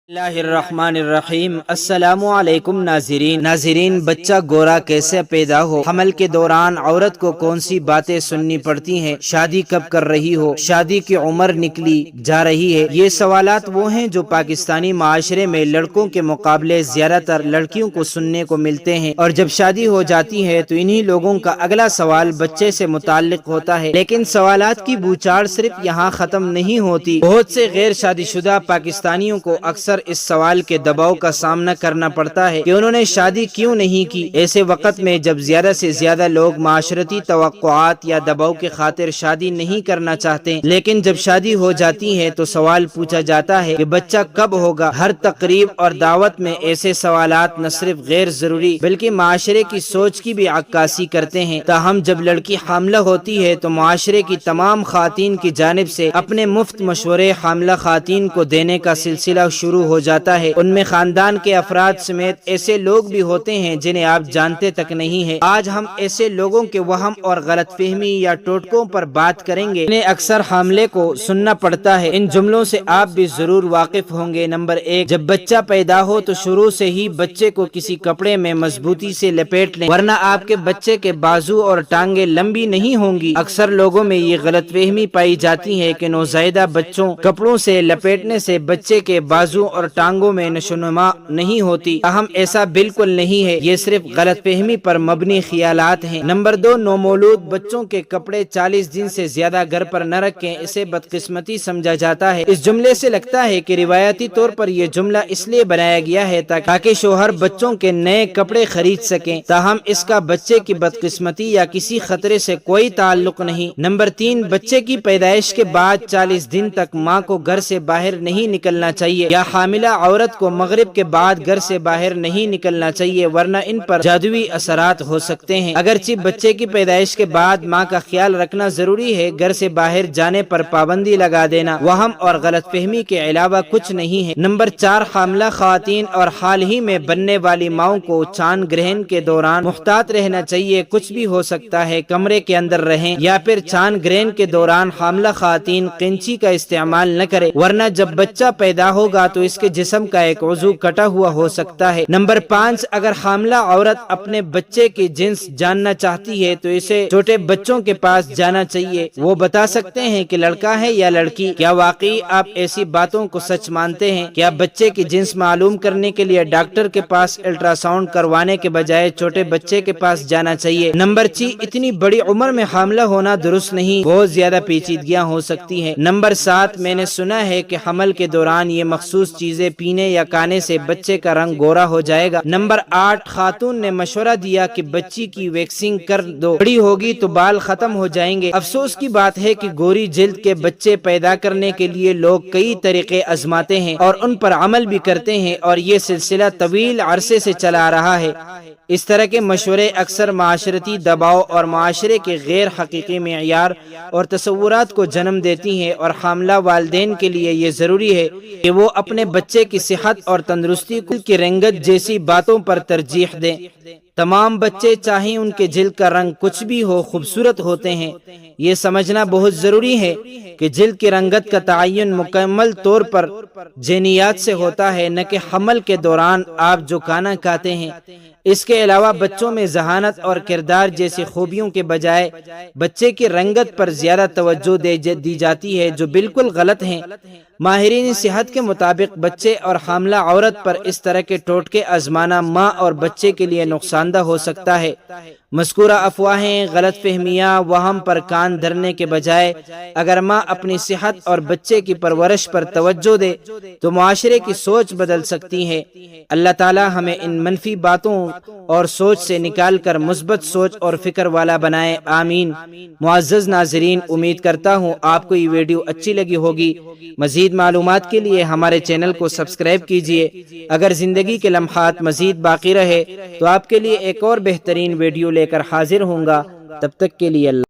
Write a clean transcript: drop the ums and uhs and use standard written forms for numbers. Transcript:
اللہ الرحمن الرحیم۔ السلام علیکم ناظرین، بچہ گورا کیسے پیدا ہو، حمل کے دوران عورت کو کون سی باتیں سننی پڑتی ہیں، شادی کب کر رہی ہو، شادی کی عمر نکلی جا رہی ہے، یہ سوالات وہ ہیں جو پاکستانی معاشرے میں لڑکوں کے مقابلے زیادہ تر لڑکیوں کو سننے کو ملتے ہیں، اور جب شادی ہو جاتی ہے تو انہی لوگوں کا اگلا سوال بچے سے متعلق ہوتا ہے۔ لیکن سوالات کی بوچھاڑ صرف یہاں ختم نہیں ہوتی۔ بہت سے غیر شادی شدہ پاکستانیوں کو اکثر اس سوال کے دباؤ کا سامنا کرنا پڑتا ہے کہ انہوں نے شادی کیوں نہیں کی، ایسے وقت میں جب زیادہ سے زیادہ لوگ معاشرتی توقعات یا دباؤ کی خاطر شادی نہیں کرنا چاہتے، لیکن جب شادی ہو جاتی ہے تو سوال پوچھا جاتا ہے کہ بچہ کب ہوگا۔ ہر تقریب اور دعوت میں ایسے سوالات نہ صرف غیر ضروری بلکہ معاشرے کی سوچ کی بھی عکاسی کرتے ہیں۔ تاہم جب لڑکی حاملہ ہوتی ہے تو معاشرے کی تمام خواتین کی جانب سے اپنے مفت مشورے حاملہ خواتین کو دینے کا سلسلہ شروع ہو جاتا ہے۔ ان میں خاندان کے افراد سمیت ایسے لوگ بھی ہوتے ہیں جنہیں آپ جانتے تک نہیں ہیں۔ آج ہم ایسے لوگوں کے وہم اور غلط فہمی یا ٹوٹکوں پر بات کریں گے جنہیں اکثر حاملے کو سننا پڑتا ہے۔ ان جملوں سے آپ بھی ضرور واقف ہوں گے۔ نمبر 1، جب بچہ پیدا ہو تو شروع سے ہی بچے کو کسی کپڑے میں مضبوطی سے لپیٹ لیں، ورنہ آپ کے بچے کے بازو اور ٹانگیں لمبی نہیں ہوں گی۔ اکثر لوگوں میں یہ غلط فہمی پائی جاتی ہے کہ نوزائیدہ بچوں کپڑوں سے لپیٹنے سے بچے کے بازو اور ٹانگوں میں نشوونما نہیں ہوتی، تاہم ایسا بالکل نہیں ہے، یہ صرف غلط فہمی پر مبنی خیالات ہیں۔ نمبر 2، نومولود بچوں کے کپڑے 40 دن سے زیادہ گھر پر نہ رکھیں، اسے بدقسمتی سمجھا جاتا ہے۔ اس جملے سے لگتا ہے کہ روایتی طور پر یہ جملہ اس لیے بنایا گیا ہے تاکہ شوہر بچوں کے نئے کپڑے خرید سکیں، تاہم اس کا بچے کی بدقسمتی یا کسی خطرے سے کوئی تعلق نہیں۔ نمبر 3، بچے کی پیدائش کے بعد 40 دن تک ماں کو گھر سے باہر نہیں نکلنا چاہیے، یا حاملہ عورت کو مغرب کے بعد گھر سے باہر نہیں نکلنا چاہیے، ورنہ ان پر جادوئی اثرات ہو سکتے ہیں۔ اگرچہ بچے کی پیدائش کے بعد ماں کا خیال رکھنا ضروری ہے، گھر سے باہر جانے پر پابندی لگا دینا وہم اور غلط فہمی کے علاوہ کچھ نہیں ہے۔ نمبر 4، حاملہ خواتین اور حال ہی میں بننے والی ماؤں کو چاند گرہن کے دوران محتاط رہنا چاہیے۔ کچھ بھی ہو سکتا ہے، کمرے کے اندر رہیں، یا پھر چاند گرہن کے دوران حاملہ خواتین قینچی کا استعمال نہ کریں، ورنہ جب بچہ پیدا ہوگا تو اس کے جسم کا ایک عضو کٹا ہوا ہو سکتا ہے۔ نمبر 5، اگر حاملہ عورت اپنے بچے کی جنس جاننا چاہتی ہے تو اسے چھوٹے بچوں کے پاس جانا چاہیے، وہ بتا سکتے ہیں کہ لڑکا ہے یا لڑکی۔ کیا واقعی آپ ایسی باتوں کو سچ مانتے ہیں؟ کیا بچے کی جنس معلوم کرنے کے لیے ڈاکٹر کے پاس الٹرا ساؤنڈ کروانے کے بجائے چھوٹے بچے کے پاس جانا چاہیے؟ نمبر 6، اتنی بڑی عمر میں حاملہ ہونا درست نہیں، بہت زیادہ پیچیدگیاں ہو سکتی ہیں۔ نمبر 7، میں نے سنا ہے کہ حمل کے دوران یہ مخصوص چیزیں پینے یا کھانے سے بچے کا رنگ گورا ہو جائے گا۔ نمبر 8، خاتون نے مشورہ دیا کہ بچی کی ویکسنگ کر دو، بڑی ہوگی تو بال ختم ہو جائیں گے۔ افسوس کی بات ہے کہ گوری جلد کے بچے پیدا کرنے کے لیے لوگ کئی طریقے آزماتے ہیں اور ان پر عمل بھی کرتے ہیں، اور یہ سلسلہ طویل عرصے سے چلا آ رہا ہے۔ اس طرح کے مشورے اکثر معاشرتی دباؤ اور معاشرے کے غیر حقیقی معیار اور تصورات کو جنم دیتی ہیں، اور حاملہ والدین کے لیے یہ ضروری ہے کہ وہ اپنے بچے کی صحت اور تندرستی کی رنگت جیسی باتوں پر ترجیح دیں۔ تمام بچے چاہے ان کے جلد کا رنگ کچھ بھی ہو خوبصورت ہوتے ہیں۔ یہ سمجھنا بہت ضروری ہے کہ جلد کی رنگت کا تعین مکمل طور پر جینیات سے ہوتا ہے، نہ کہ حمل کے دوران آپ جو کھانا کھاتے ہیں۔ اس کے علاوہ بچوں میں ذہانت اور کردار جیسی خوبیوں کے بجائے بچے کی رنگت پر زیادہ توجہ دی جاتی ہے، جو بالکل غلط ہے۔ ماہرین صحت کے مطابق بچے اور حاملہ عورت پر اس طرح کے ٹوٹکے آزمانا ماں اور بچے کے لیے نقصان دہ ہو سکتا ہے۔ مذکورہ افواہیں، غلط فہمیاں، وہم پر کان دھرنے کے بجائے اگر ماں اپنی صحت اور بچے کی پرورش پر توجہ دے تو معاشرے کی سوچ بدل سکتی ہے۔ اللہ تعالی ہمیں ان منفی باتوں اور سوچ سے نکال کر مثبت سوچ اور فکر والا بنائے، آمین۔ معزز ناظرین، امید کرتا ہوں آپ کو یہ ویڈیو اچھی لگی ہوگی۔ مزید معلومات کے لیے ہمارے چینل کو سبسکرائب کیجیے۔ اگر زندگی کے لمحات مزید باقی رہے تو آپ کے لیے ایک اور بہترین ویڈیو لے کر حاضر ہوں گا۔ تب تک کے لیے اللہ